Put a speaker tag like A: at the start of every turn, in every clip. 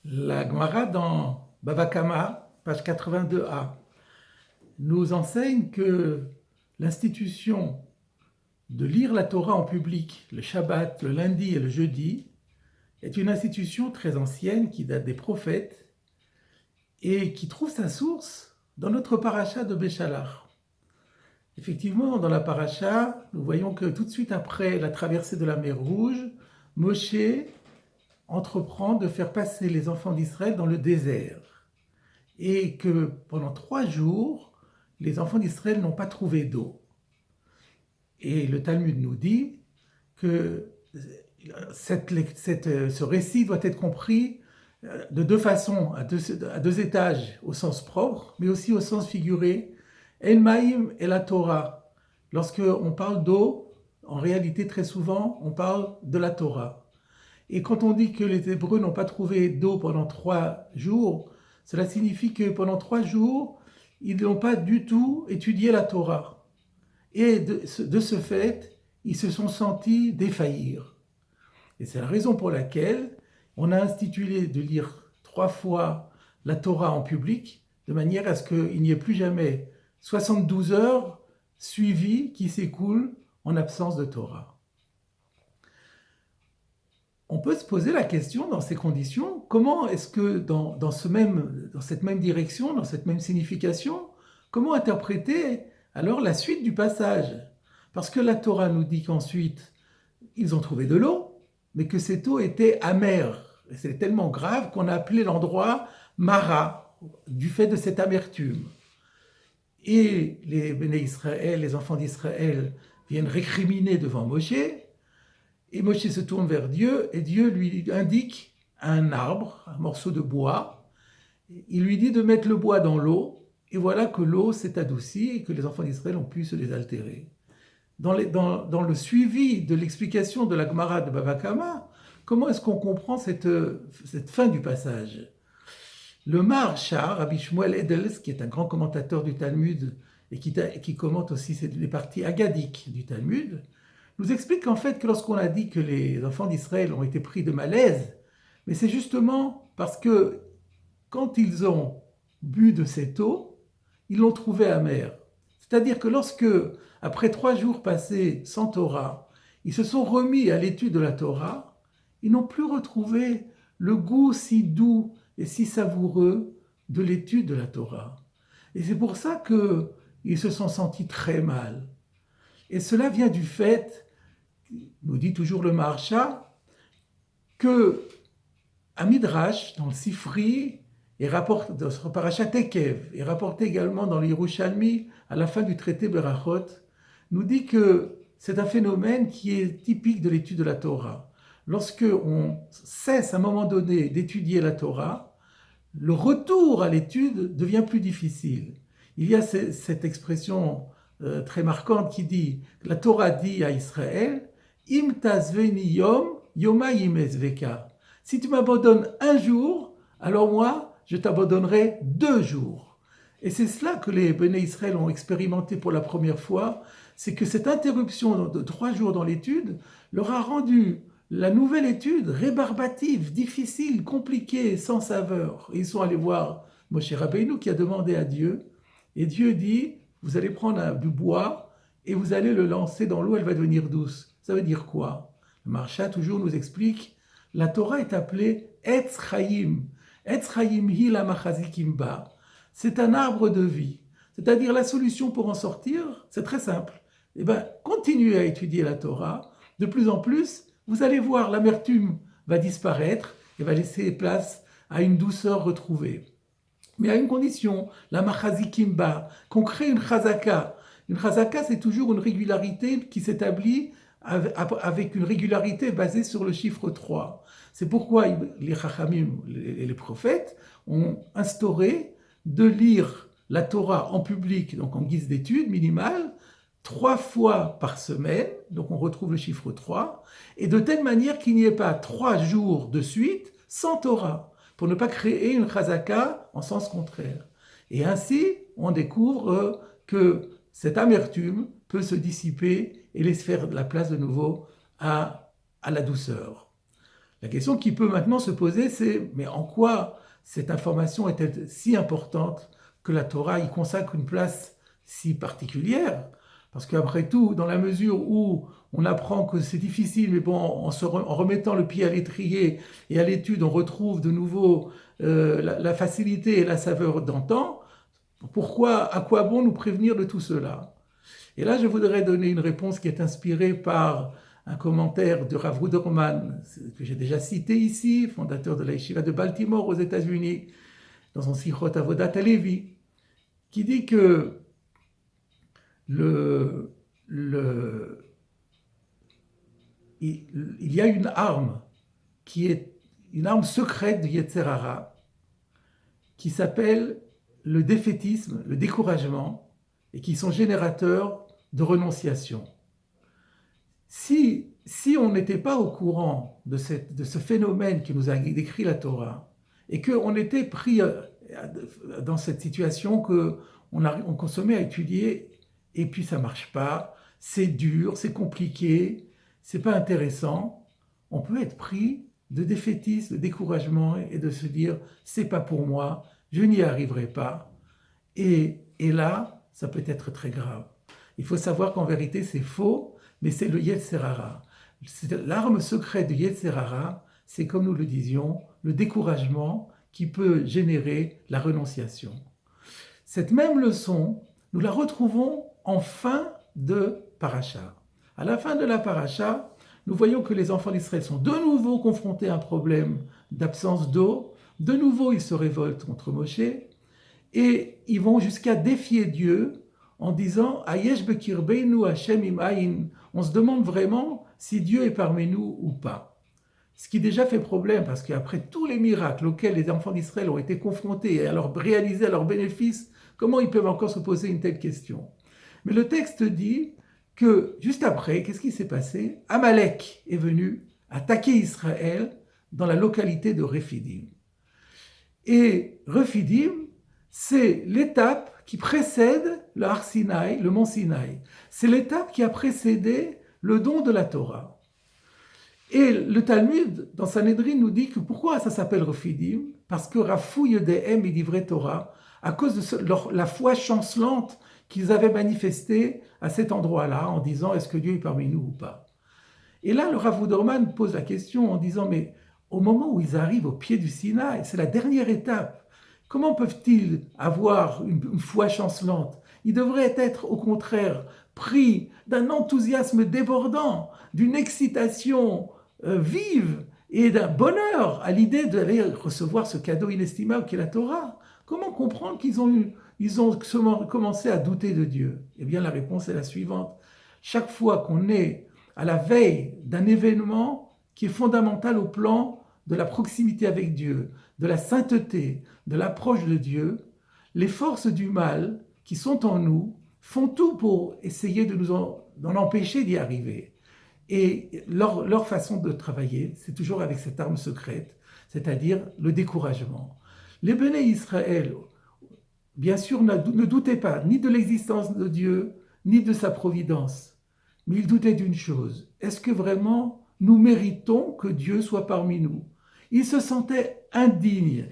A: La Gemara dans Bava Kama, page 82a, nous enseigne que l'institution de lire la Torah en public le Shabbat, le lundi et le jeudi est une institution très ancienne qui date des prophètes et qui trouve sa source dans notre paracha de Béchalach. Effectivement, dans la paracha, nous voyons que tout de suite après la traversée de la mer Rouge, Moshe entreprend de faire passer les enfants d'Israël dans le désert et que pendant 3 jours, les enfants d'Israël n'ont pas trouvé d'eau. Et le Talmud nous dit que ce récit doit être compris de deux façons, à deux étages, au sens propre, mais aussi au sens figuré. El Maïm et la Torah. Lorsqu'on parle d'eau, en réalité, très souvent, on parle de la Torah. Et quand on dit que les Hébreux n'ont pas trouvé d'eau pendant 3 jours, cela signifie que pendant 3 jours, ils n'ont pas du tout étudié la Torah. Et de ce fait, ils se sont sentis défaillir. Et c'est la raison pour laquelle on a institué de lire 3 fois la Torah en public, de manière à ce qu'il n'y ait plus jamais 72 heures suivies qui s'écoulent en absence de Torah. On peut se poser la question dans ces conditions, comment est-ce que dans cette même direction, dans cette même signification, comment interpréter alors la suite du passage? Parce que la Torah nous dit qu'ensuite, ils ont trouvé de l'eau, mais que cette eau était amère. Et c'est tellement grave qu'on a appelé l'endroit Mara, du fait de cette amertume. Et les Béné Israël, les enfants d'Israël, viennent récriminer devant Moshe. Et Moshe se tourne vers Dieu, et Dieu lui indique un arbre, un morceau de bois. Il lui dit de mettre le bois dans l'eau, et voilà que l'eau s'est adoucie et que les enfants d'Israël ont pu se désaltérer. Dans le suivi de l'explication de la Gemara de Bava Kama, comment est-ce qu'on comprend cette fin du passage? Le Maharsha, Rabbi Shmuel Edels, qui est un grand commentateur du Talmud et qui commente aussi les parties agadiques du Talmud, nous explique qu'en fait, que lorsqu'on a dit que les enfants d'Israël ont été pris de malaise, mais c'est justement parce que quand ils ont bu de cette eau, ils l'ont trouvée amère. C'est-à-dire que lorsque, après 3 jours passés sans Torah, ils se sont remis à l'étude de la Torah, ils n'ont plus retrouvé le goût si doux et si savoureux de l'étude de la Torah. Et c'est pour ça qu'ils se sont sentis très mal. Et cela vient du fait, nous dit toujours le Maharsha, que à Midrash, dans le Sifri, et rapporte dans ce parashat Tekev, et rapporté également dans l'Yerushalmi, à la fin du traité Berachot, nous dit que c'est un phénomène qui est typique de l'étude de la Torah. Lorsque on cesse à un moment donné d'étudier la Torah, le retour à l'étude devient plus difficile. Il y a cette expression très marquante qui dit, la Torah dit à Israël, Im tazveni yom, yoma yimezveka. Si tu m'abandonnes un jour, alors moi, je t'abandonnerai 2 jours. Et c'est cela que les Béné Israël ont expérimenté pour la première fois, c'est que cette interruption de 3 jours dans l'étude leur a rendu la nouvelle étude rébarbative, difficile, compliquée, sans saveur. Et ils sont allés voir Moshe Rabbeinu qui a demandé à Dieu, et Dieu dit, vous allez prendre du bois et vous allez le lancer dans l'eau, elle va devenir douce. Ça veut dire quoi? Le Maharsha toujours nous explique, la Torah est appelée Etz Chaim. Etz Chaim hi la machazikim ba. C'est un arbre de vie. C'est-à-dire la solution pour en sortir, c'est très simple. Eh bien, continuez à étudier la Torah. De plus en plus, vous allez voir, l'amertume va disparaître et va laisser place à une douceur retrouvée. Mais à une condition, la machazikim ba, qu'on crée une chazaka. Une chazaka, c'est toujours une régularité qui s'établit avec une régularité basée sur le chiffre 3. C'est pourquoi les chachamim et les prophètes ont instauré de lire la Torah en public, donc en guise d'étude minimale, 3 fois par semaine, donc on retrouve le chiffre 3, et de telle manière qu'il n'y ait pas 3 jours de suite sans Torah, pour ne pas créer une chazaka en sens contraire. Et ainsi, on découvre que cette amertume peut se dissiper et laisser faire de la place de nouveau à la douceur. La question qui peut maintenant se poser, c'est mais en quoi cette information est-elle si importante que la Torah y consacre une place si particulière? Parce qu'après tout, dans la mesure où on apprend que c'est difficile, mais bon, en remettant le pied à l'étrier et à l'étude, on retrouve de nouveau la facilité et la saveur d'antan, pourquoi, à quoi bon nous prévenir de tout cela? Et là, je voudrais donner une réponse qui est inspirée par un commentaire de Rav Ruderman, que j'ai déjà cité ici, fondateur de la Yeshiva de Baltimore aux États-Unis, dans son Sichot Avodat Halevi, qui dit que il y a une arme qui est une arme secrète du Yetzer Hara qui s'appelle le défaitisme, le découragement, et qui sont générateurs de renonciation. Si on n'était pas au courant de ce phénomène qui nous a décrit la Torah, et qu'on était pris dans cette situation qu'on se met à étudier, et puis ça ne marche pas, c'est dur, c'est compliqué, c'est pas intéressant, on peut être pris de défaitisme, de découragement, et de se dire « c'est pas pour moi, je n'y arriverai pas ». Et là, ça peut être très grave. Il faut savoir qu'en vérité, c'est faux, mais c'est le Yetzer Hara. L'arme secrète du Yetzer Hara, c'est comme nous le disions, le découragement qui peut générer la renonciation. Cette même leçon, nous la retrouvons en fin de paracha. À la fin de la paracha, nous voyons que les enfants d'Israël sont de nouveau confrontés à un problème d'absence d'eau. De nouveau, ils se révoltent contre Moshe et ils vont jusqu'à défier Dieu en disant « Ayesh bekirbeinu Hashem im ayin ». On se demande vraiment si Dieu est parmi nous ou pas. Ce qui déjà fait problème, parce qu'après tous les miracles auxquels les enfants d'Israël ont été confrontés et réalisés à leur bénéfice, comment ils peuvent encore se poser une telle question? Mais le texte dit que juste après, qu'est-ce qui s'est passé? Amalek est venu attaquer Israël dans la localité de Rephidim. Et Rephidim, c'est l'étape qui précède le Har Sinaï, le mont Sinaï. C'est l'étape qui a précédé le don de la Torah. Et le Talmud, dans Sanhedrin, nous dit que pourquoi ça s'appelle Rephidim? Parce que Rafou Yedehem et Divrei Torah, à cause de la foi chancelante qu'ils avaient manifestée à cet endroit-là, en disant est-ce que Dieu est parmi nous ou pas? Et là, le Rav Ruderman pose la question en disant mais au moment où ils arrivent au pied du Sinaï, c'est la dernière étape, comment peuvent-ils avoir une foi chancelante? Ils devraient être au contraire pris d'un enthousiasme débordant, d'une excitation vive et d'un bonheur à l'idée d'aller recevoir ce cadeau inestimable qu'est la Torah. Comment comprendre qu'ils ont commencé à douter de Dieu? Eh bien, la réponse est la suivante. Chaque fois qu'on est à la veille d'un événement qui est fondamental au plan de la proximité avec Dieu, de la sainteté, de l'approche de Dieu, les forces du mal qui sont en nous font tout pour essayer d'en empêcher d'y arriver. Et leur façon de travailler, c'est toujours avec cette arme secrète, c'est-à-dire le découragement. Les Béné Israël, bien sûr, ne doutaient pas ni de l'existence de Dieu, ni de sa providence. Mais ils doutaient d'une chose, est-ce que vraiment nous méritons que Dieu soit parmi nous? Ils se sentaient indignes,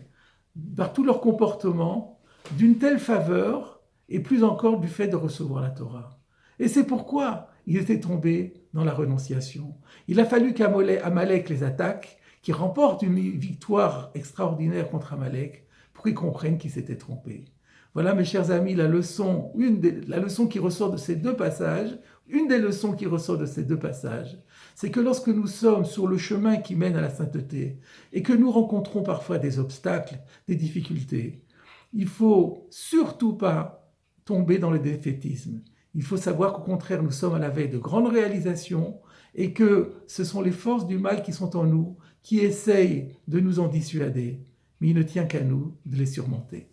A: par tout leur comportement, d'une telle faveur, et plus encore du fait de recevoir la Torah. Et c'est pourquoi ils étaient tombés dans la renonciation. Il a fallu qu'Amalek les attaque, qu'ils remportent une victoire extraordinaire contre Amalek, pour qu'ils comprennent qu'ils s'étaient trompés. Voilà, mes chers amis, la leçon qui ressort de ces deux passages, une des leçons qui ressort de ces deux passages, c'est que lorsque nous sommes sur le chemin qui mène à la sainteté et que nous rencontrons parfois des obstacles, des difficultés, il ne faut surtout pas tomber dans le défaitisme. Il faut savoir qu'au contraire, nous sommes à la veille de grandes réalisations et que ce sont les forces du mal qui sont en nous, qui essayent de nous en dissuader. Mais il ne tient qu'à nous de les surmonter.